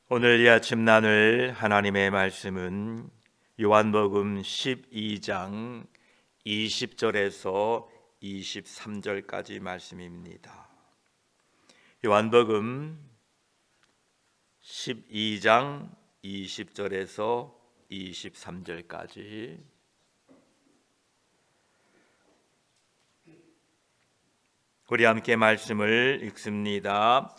오늘 이 아침 나눌 하나님의 말씀은 요한복음 12장 20절에서 23절까지 말씀입니다. 요한복음 12장 20절에서 23절까지 우리 함께 말씀을 읽습니다.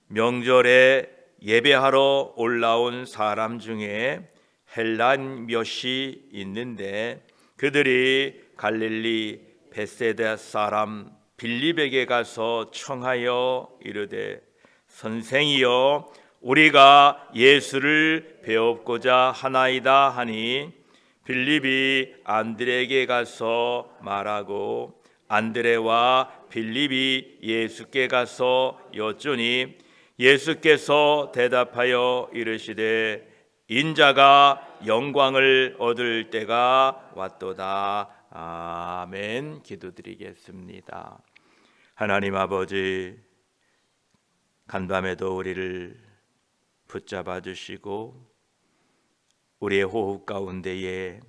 명절에 예배하러 올라온 사람 중에 헬란 몇이 있는데 그들이 갈릴리 벳세다 사람 빌립에게 가서 청하여 이르되 선생이여 우리가 예수를 배웁고자 하나이다 하니 빌립이 안드레에게 가서 말하고 안드레와 빌립이 예수께 가서 여쭈니 예수께서 대답하여 이르시되 인자가 영광을 얻을 때가 왔도다. 아멘. 기도드리겠습니다. 하나님 아버지, 간밤에도 우리를 붙잡아 주시고 우리의 호흡 가운데에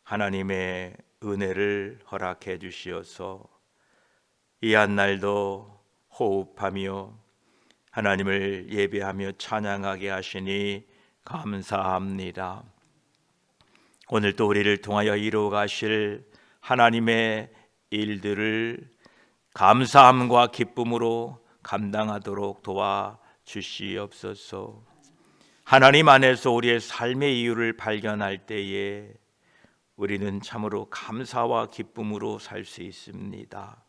하나님의 은혜를 허락해 주시어서 이 한날도 호흡하며 하나님을 예배하며 찬양하게 하시니 감사합니다. 오늘 또 우리를 통하여 이루어 가실 하나님의 일들을 감사함과 기쁨으로 감당하도록 도와주시옵소서. 하나님 안에서 우리의 삶의 이유를 발견할 때에 우리는 참으로 감사와 기쁨으로 살 수 있습니다.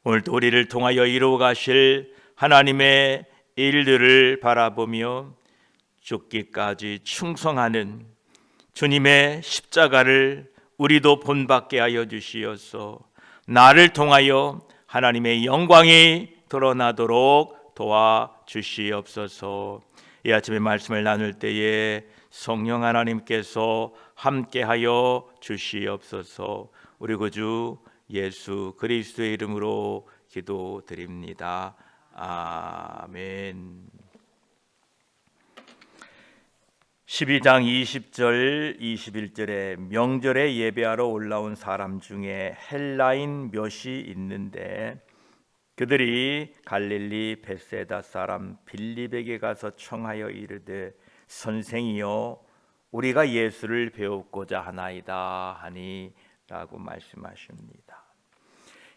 오늘도 우리를 통하여 이루어 가실 하나님의 일들을 바라보며 죽기까지 충성하는 주님의 십자가를 우리도 본받게 하여 주시어서 나를 통하여 하나님의 영광이 드러나도록 도와주시옵소서. 이 아침에 말씀을 나눌 때에 성령 하나님께서 함께하여 주시옵소서. 우리 구주 예수 그리스도의 이름으로 기도드립니다. 아멘. 12장 20절 21절에 명절에 예배하러 올라온 사람 중에 헬라인 몇이 있는데 그들이 갈릴리 벳세다 사람 빌립에게 가서 청하여 이르되 선생이여 우리가 예수를 배우고자 하나이다 하니 라고 말씀하십니다.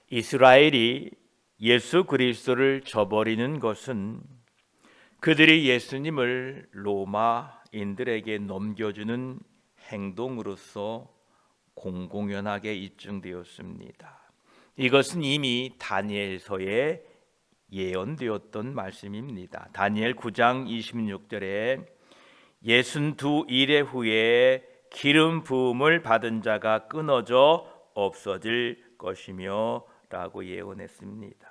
이스라엘이 예수 그리스도를 저버리는 것은 그들이 예수님을 로마인들에게 넘겨주는 행동으로서 공공연하게 입증되었습니다. 이것은 이미 다니엘서에 예언되었던 말씀입니다. 다니엘 9장 26절에 62일의 후에 기름 부음을 받은 자가 끊어져 없어질 것이며 라고 예언했습니다.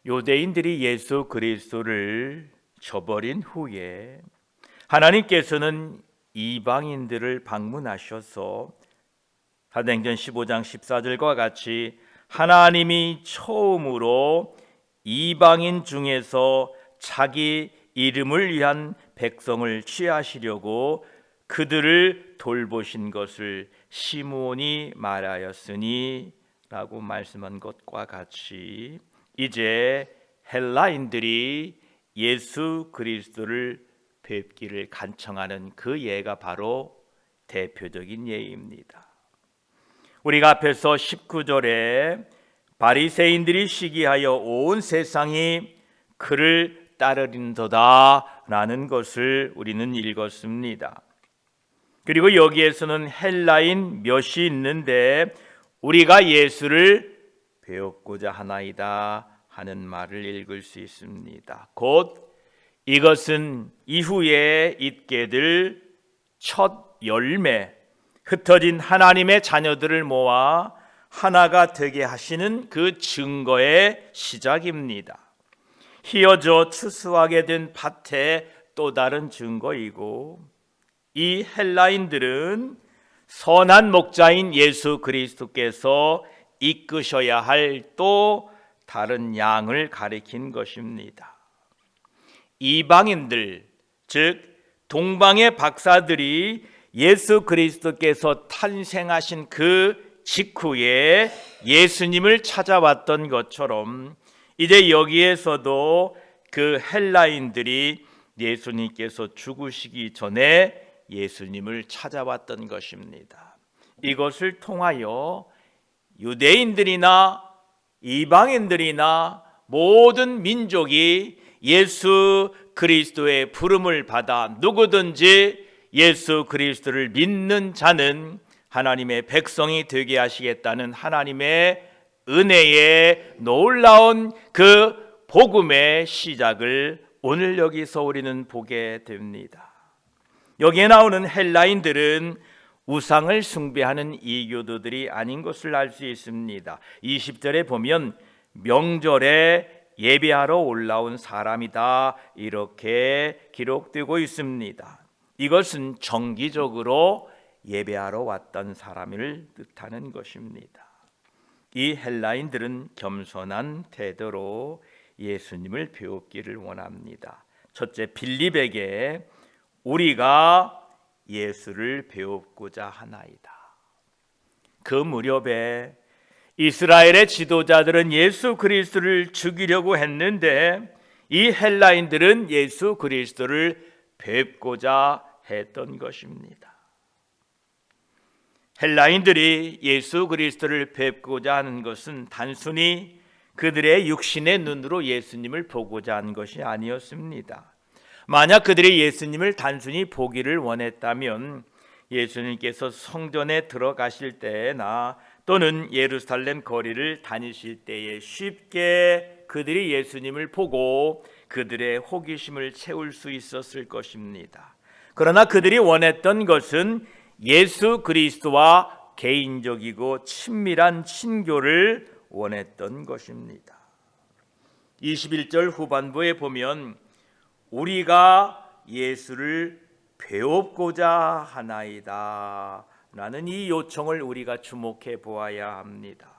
유대인들이 예수 그리스도를 저버린 후에 하나님께서는 이방인들을 방문하셔서 사도행전 15장 14절과 같이 하나님이 처음으로 이방인 중에서 자기 이름을 위한 백성을 취하시려고 그들을 돌보신 것을 시므온이 말하였으니 라고 말씀한 것과 같이 이제 헬라인들이 예수 그리스도를 뵙기를 간청하는 그 예가 바로 대표적인 예입니다. 우리가 앞에서 19절에 바리새인들이 시기하여 온 세상이 그를 따르린도다 라는 것을 우리는 읽었습니다. 그리고 여기에서는 헬라인 몇이 있는데 우리가 예수를 배웠고자 하나이다 하는 말을 읽을 수 있습니다. 곧 이것은 이후에 있게 될 첫 열매, 흩어진 하나님의 자녀들을 모아 하나가 되게 하시는 그 증거의 시작입니다. 휘어져 추수하게 된 밭의 또 다른 증거이고 이 헬라인들은 선한 목자인 예수 그리스도께서 이끄셔야 할 또 다른 양을 가리킨 것입니다. 이방인들, 즉 동방의 박사들이 예수 그리스도께서 탄생하신 그 직후에 예수님을 찾아왔던 것처럼 이제 여기에서도 그 헬라인들이 예수님께서 죽으시기 전에 예수님을 찾아왔던 것입니다. 이것을 통하여 유대인들이나 이방인들이나 모든 민족이 예수 그리스도의 부름을 받아 누구든지 예수 그리스도를 믿는 자는 하나님의 백성이 되게 하시겠다는 하나님의 은혜의 놀라운 그 복음의 시작을 오늘 여기서 우리는 보게 됩니다. 여기에 나오는 헬라인들은 우상을 숭배하는 이교도들이 아닌 것을 알 수 있습니다. 20절에 보면 명절에 예배하러 올라온 사람이다 이렇게 기록되고 있습니다. 이것은 정기적으로 예배하러 왔던 사람을 뜻하는 것입니다. 이 헬라인들은 겸손한 태도로 예수님을 배웠기를 원합니다. 첫째, 빌립에게 우리가 예수를 배우고자 하나이다. 그 무렵에 이스라엘의 지도자들은 예수 그리스도를 죽이려고 했는데 이 헬라인들은 예수 그리스도를 뵙고자 했던 것입니다. 헬라인들이 예수 그리스도를 뵙고자 하는 것은 단순히 그들의 육신의 눈으로 예수님을 보고자 한 것이 아니었습니다. 만약 그들이 예수님을 단순히 보기를 원했다면 예수님께서 성전에 들어가실 때나 또는 예루살렘 거리를 다니실 때에 쉽게 그들이 예수님을 보고 그들의 호기심을 채울 수 있었을 것입니다. 그러나 그들이 원했던 것은 예수 그리스도와 개인적이고 친밀한 친교를 원했던 것입니다. 21절 후반부에 보면 우리가 예수를 배웁고자 하나이다 라는 이 요청을 우리가 주목해 보아야 합니다.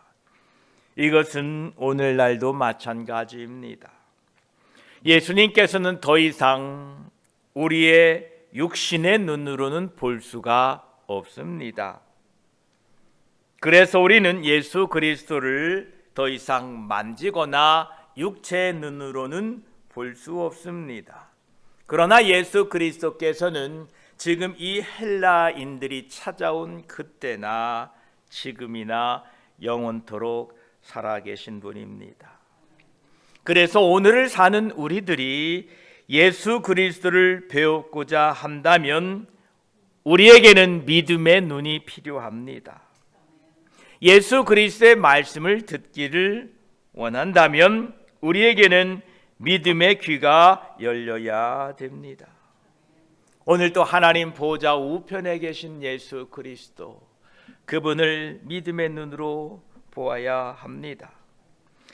이것은 오늘날도 마찬가지입니다. 예수님께서는 더 이상 우리의 육신의 눈으로는 볼 수가 없습니다. 그래서 우리는 예수 그리스도를 더 이상 만지거나 육체의 눈으로는 볼 수 없습니다. 그러나 예수 그리스도께서는 지금 이 헬라인들이 찾아온 그때나 지금이나 영원토록 살아계신 분입니다. 그래서 오늘을 사는 우리들이 예수 그리스도를 배우고자 한다면 우리에게는 믿음의 눈이 필요합니다. 예수 그리스도의 말씀을 듣기를 원한다면 우리에게는 믿음의 귀가 열려야 됩니다. 오늘 또 하나님 보좌 우편에 계신 예수 그리스도, 그분을 믿음의 눈으로 보아야 합니다.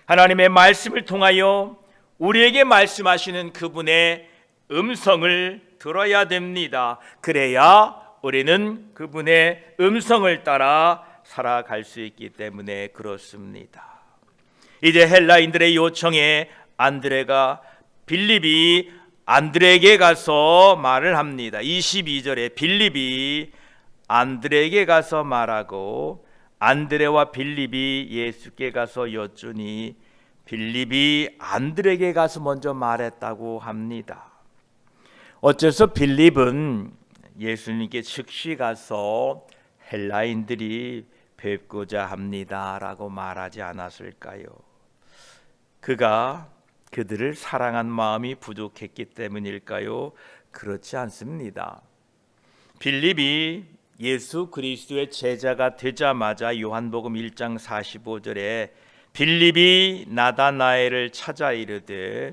하나님의 말씀을 통하여 우리에게 말씀하시는 그분의 음성을 들어야 됩니다. 그래야 우리는 그분의 음성을 따라 살아갈 수 있기 때문에 그렇습니다. 이제 헬라인들의 요청에 빌립이 안드레에게 가서 말을 합니다. 22절에 빌립이 안드레에게 가서 말하고 안드레와 빌립이 예수께 가서 여쭈니 빌립이 안드레에게 가서 먼저 말했다고 합니다. 어째서 빌립은 예수님께 즉시 가서 헬라인들이 뵙고자 합니다 라고 말하지 않았을까요? 그가 그들을 사랑한 마음이 부족했기 때문일까요? 그렇지 않습니다. 빌립이 예수 그리스도의 제자가 되자마자 요한복음 1장 45절에 빌립이 나다나엘을 찾아 이르되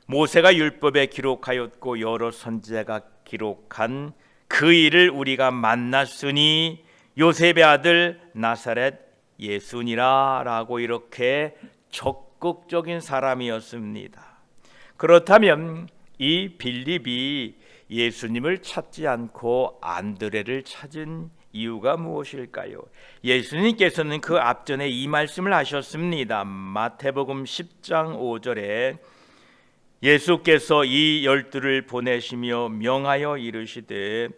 모세가 율법에 기록하였고 여러 선지자가 기록한 그 일을 우리가 만났으니 요셉의 아들 나사렛 예수니라 라고 이렇게 적극적인 사람이었습니다. 그렇다면 이 빌립이 예수님을 찾지 않고 안드레를 찾은 이유가 무엇일까요? 예수님께서는 그 앞전에 이 말씀을 하셨습니다. 마태복음 10장 5절에 예수께서 이 12를 보내시며 명하여 이르시되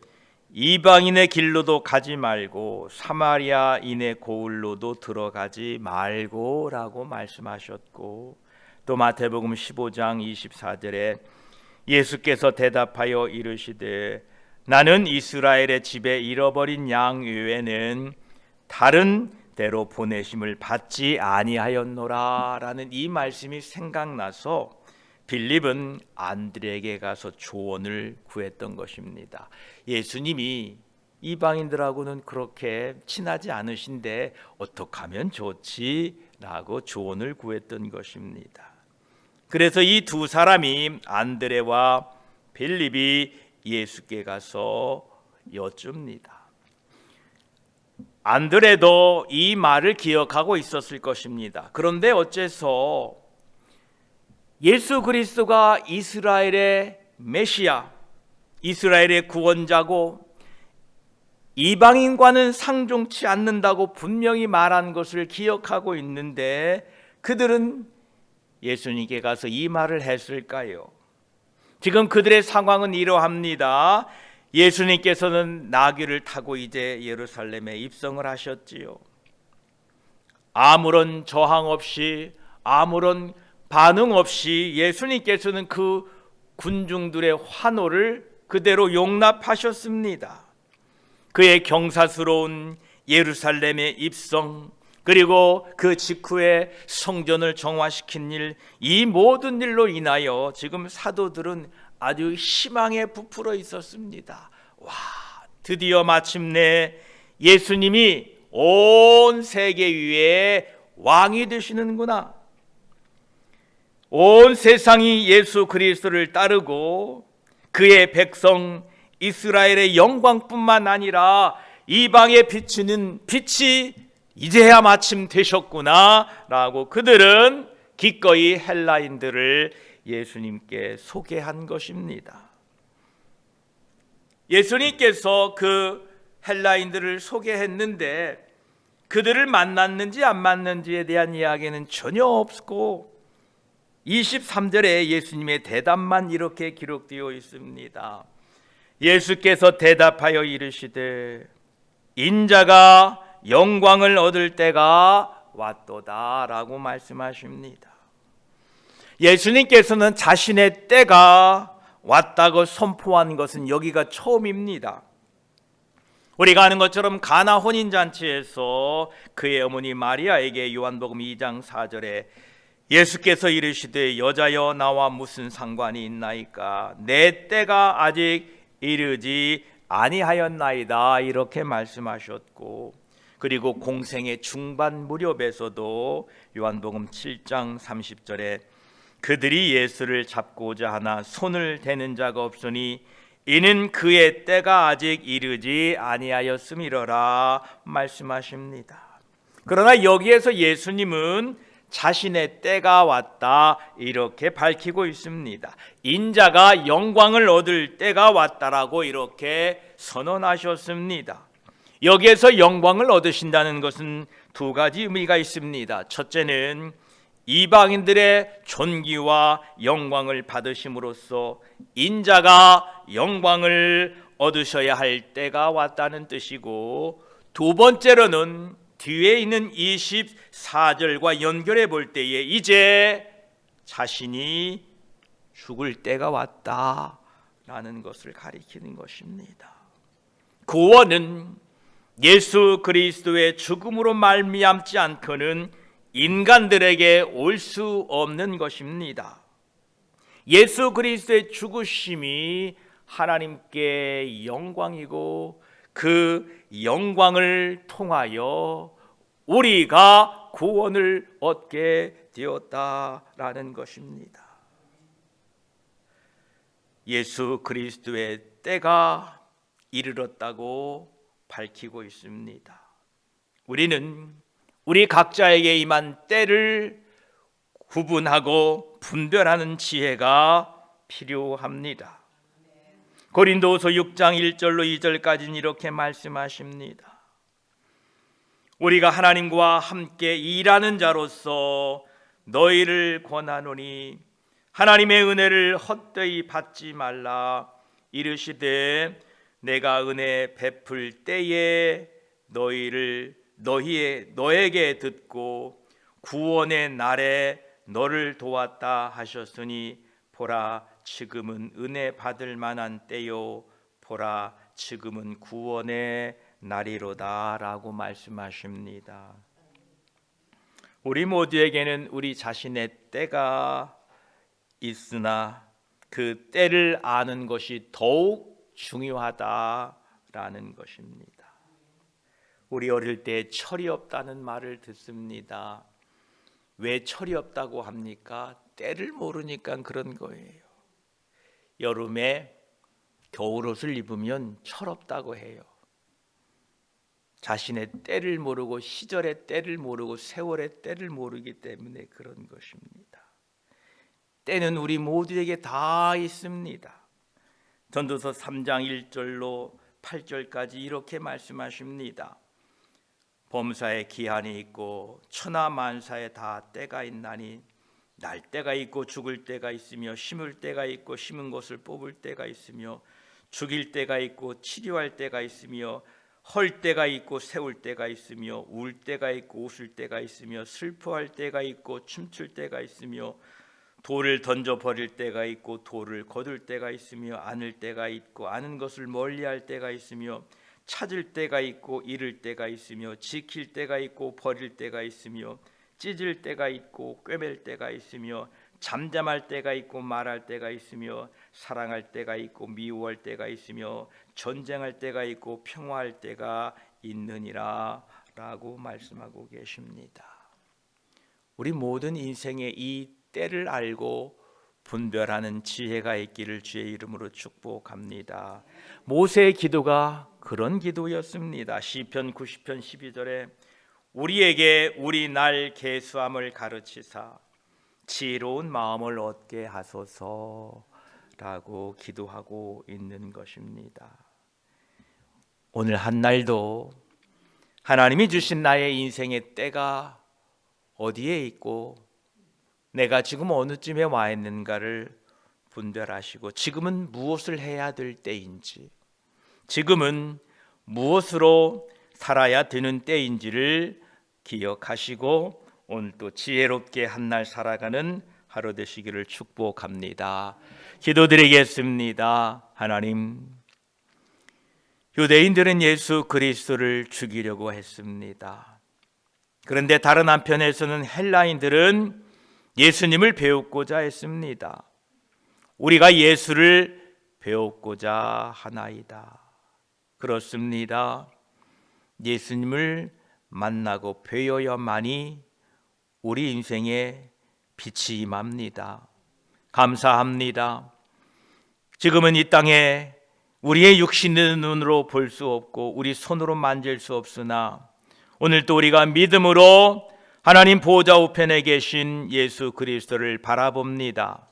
이방인의 길로도 가지 말고 사마리아인의 고을로도 들어가지 말고 라고 말씀하셨고, 또 마태복음 15장 24절에 예수께서 대답하여 이르시되 나는 이스라엘의 집에 잃어버린 양 외에는 다른 데로 보내심을 받지 아니하였노라 라는 이 말씀이 생각나서 빌립은 안드레에게 가서 조언을 구했던 것입니다. 예수님이 이방인들하고는 그렇게 친하지 않으신데 어떻게 하면 좋지? 라고 조언을 구했던 것입니다. 그래서 이 두 사람이, 안드레와 빌립이 예수께 가서 여쭙니다. 안드레도 이 말을 기억하고 있었을 것입니다. 그런데 어째서 예수 그리스도가 이스라엘의 메시아, 이스라엘의 구원자고 이방인과는 상종치 않는다고 분명히 말한 것을 기억하고 있는데 그들은 예수님께 가서 이 말을 했을까요? 지금 그들의 상황은 이러합니다. 예수님께서는 나귀를 타고 이제 예루살렘에 입성을 하셨지요. 아무런 저항 없이, 아무런 반응 없이 예수님께서는 그 군중들의 환호를 그대로 용납하셨습니다. 그의 경사스러운 예루살렘의 입성, 그리고 그 직후에 성전을 정화시킨 일, 이 모든 일로 인하여 지금 사도들은 아주 희망에 부풀어 있었습니다. 와, 드디어 마침내 예수님이 온 세계 위에 왕이 되시는구나. 온 세상이 예수 그리스도를 따르고 그의 백성 이스라엘의 영광뿐만 아니라 이방에 비치는 빛이 이제야 마침 되셨구나 라고 그들은 기꺼이 헬라인들을 예수님께 소개한 것입니다. 예수님께서 그 헬라인들을 소개했는데 그들을 만났는지 안 만났는지에 대한 이야기는 전혀 없고 23절에 예수님의 대답만 이렇게 기록되어 있습니다. 예수께서 대답하여 이르시되 인자가 영광을 얻을 때가 왔도다 라고 말씀하십니다. 예수님께서는 자신의 때가 왔다고 선포한 것은 여기가 처음입니다. 우리가 아는 것처럼 가나 혼인잔치에서 그의 어머니 마리아에게 요한복음 2장 4절에 예수께서 이르시되 여자여 나와 무슨 상관이 있나이까 내 때가 아직 이르지 아니하였나이다 이렇게 말씀하셨고, 그리고 공생의 중반 무렵에서도 요한복음 7장 30절에 그들이 예수를 잡고자 하나 손을 대는 자가 없으니 이는 그의 때가 아직 이르지 아니하였음이러라 말씀하십니다. 그러나 여기에서 예수님은 자신의 때가 왔다 이렇게 밝히고 있습니다. 인자가 영광을 얻을 때가 왔다라고 이렇게 선언하셨습니다. 여기에서 영광을 얻으신다는 것은 두 가지 의미가 있습니다. 첫째는 이방인들의 존귀와 영광을 받으심으로써 인자가 영광을 얻으셔야 할 때가 왔다는 뜻이고, 두 번째로는 뒤에 있는 24절과 연결해 볼 때에 이제 자신이 죽을 때가 왔다라는 것을 가리키는 것입니다. 구원은 예수 그리스도의 죽음으로 말미암지 않고는 인간들에게 올 수 없는 것입니다. 예수 그리스도의 죽으심이 하나님께 영광이고 그 영광을 통하여 우리가 구원을 얻게 되었다라는 것입니다. 예수 그리스도의 때가 이르렀다고 밝히고 있습니다. 우리는 우리 각자에게 임한 때를 구분하고 분별하는 지혜가 필요합니다. 고린도후서 6장 1절로 2절까지는 이렇게 말씀하십니다. 우리가 하나님과 함께 일하는 자로서 너희를 권하노니 하나님의 은혜를 헛되이 받지 말라. 이르시되 내가 은혜 베풀 때에 너에게 듣고 구원의 날에 너를 도왔다 하셨으니 보라 지금은 은혜 받을 만한 때요 보라 지금은 구원의 날이로다 라고 말씀하십니다. 우리 모두에게는 우리 자신의 때가 있으나 그 때를 아는 것이 더욱 중요하다라는 것입니다. 우리 어릴 때 철이 없다는 말을 듣습니다. 왜 철이 없다고 합니까? 때를 모르니까 그런 거예요. 여름에 겨울옷을 입으면 철없다고 해요. 자신의 때를 모르고 시절의 때를 모르고 세월의 때를 모르기 때문에 그런 것입니다. 때는 우리 모두에게 다 있습니다. 전도서 3장 1절로 8절까지 이렇게 말씀하십니다. 범사에 기한이 있고 천하 만사에 다 때가 있나니 날 때가 있고 죽을 때가 있으며 심을 때가 있고 심은 것을 뽑을 때가 있으며 죽일 때가 있고 치료할 때가 있으며 헐 때가 있고 세울 때가 있으며 울 때가 있고 웃을 때가 있으며 슬퍼할 때가 있고 춤출 때가 있으며 돌을 던져 버릴 때가 있고 돌을 거둘 때가 있으며 안을 때가 있고 아는 것을 멀리할 때가 있으며 찾을 때가 있고 잃을 때가 있으며 지킬 때가 있고 버릴 때가 있으며 찢을 때가 있고 꿰맬 때가 있으며 잠잠할 때가 있고 말할 때가 있으며 사랑할 때가 있고 미워할 때가 있으며 전쟁할 때가 있고 평화할 때가 있느니라 라고 말씀하고 계십니다. 우리 모든 인생의 이 때를 알고 분별하는 지혜가 있기를 주의 이름으로 축복합니다. 모세의 기도가 그런 기도였습니다. 시편 90편 12절에 우리에게 우리 날 계수함을 가르치사 지혜로운 마음을 얻게 하소서라고 기도하고 있는 것입니다. 오늘 한 날도 하나님이 주신 나의 인생의 때가 어디에 있고 내가 지금 어느 쯤에 와 있는가를 분별하시고 지금은 무엇을 해야 될 때인지 지금은 무엇으로 살아야 되는 때인지를 기억하시고 오늘 또 지혜롭게 한 날 살아가는 하루 되시기를 축복합니다. 기도드리겠습니다. 하나님, 유대인들은 예수 그리스도를 죽이려고 했습니다. 그런데 다른 한편에서는 헬라인들은 예수님을 배우고자 했습니다. 우리가 예수를 배우고자 하나이다. 그렇습니다. 예수님을 만나고 배워야만이 우리 인생에 빛이 임합니다. 감사합니다. 지금은 이 땅에 우리의 육신의 눈으로 볼 수 없고 우리 손으로 만질 수 없으나 오늘 또 우리가 믿음으로 하나님 보좌 우편에 계신 예수 그리스도를 바라봅니다.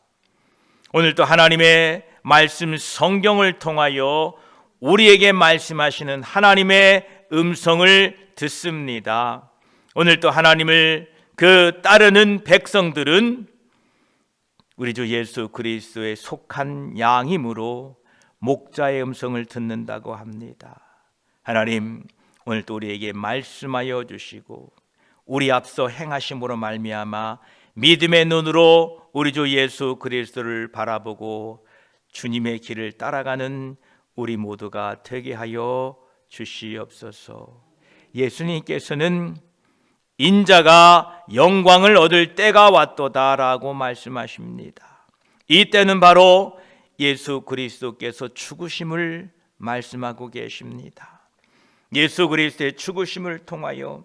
오늘 또 하나님의 말씀 성경을 통하여 우리에게 말씀하시는 하나님의 음성을 듣습니다. 오늘 또 하나님을 따르는 백성들은 우리 주 예수 그리스도에 속한 양이므로 목자의 음성을 듣는다고 합니다. 하나님, 오늘 또 우리에게 말씀하여 주시고 우리 앞서 행하심으로 말미암아 믿음의 눈으로 우리 주 예수 그리스도를 바라보고 주님의 길을 따라가는 우리 모두가 되게 하여 주시옵소서. 예수님께서는 인자가 영광을 얻을 때가 왔도다라고 말씀하십니다. 이 때는 바로 예수 그리스도께서 죽으심을 말씀하고 계십니다. 예수 그리스도의 죽으심을 통하여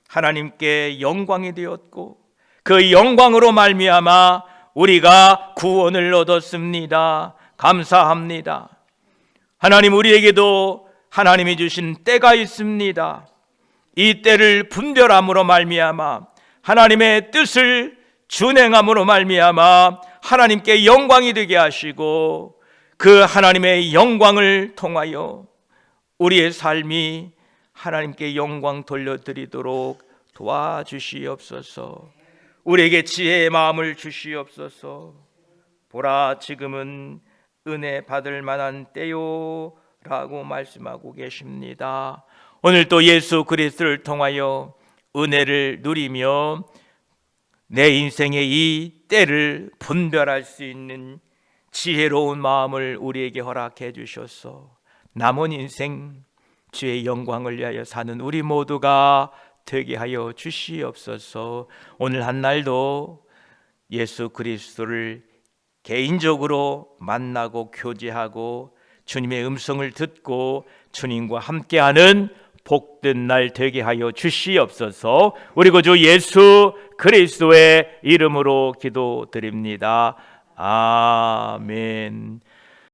하나님께 영광이 되었고 그 영광으로 말미암아 우리가 구원을 얻었습니다. 감사합니다. 하나님, 우리에게도 하나님이 주신 때가 있습니다. 이 때를 분별함으로 말미암아 하나님의 뜻을 준행함으로 말미암아 하나님께 영광이 되게 하시고 그 하나님의 영광을 통하여 우리의 삶이 하나님께 영광 돌려드리도록 도와주시옵소서. 우리에게 지혜의 마음을 주시옵소서. 보라 지금은 은혜 받을 만한 때요 라고 말씀하고 계십니다. 오늘 또 예수 그리스도를 통하여 은혜를 누리며 내 인생의 이 때를 분별할 수 있는 지혜로운 마음을 우리에게 허락해 주셔서 남은 인생 주의 영광을 위하여 사는 우리 모두가 되게 하여 주시옵소서. 오늘 한 날도 예수 그리스도를 개인적으로 만나고 교제하고 주님의 음성을 듣고 주님과 함께하는 복된 날 되게 하여 주시옵소서. 우리 구주 예수 그리스도의 이름으로 기도드립니다. 아멘.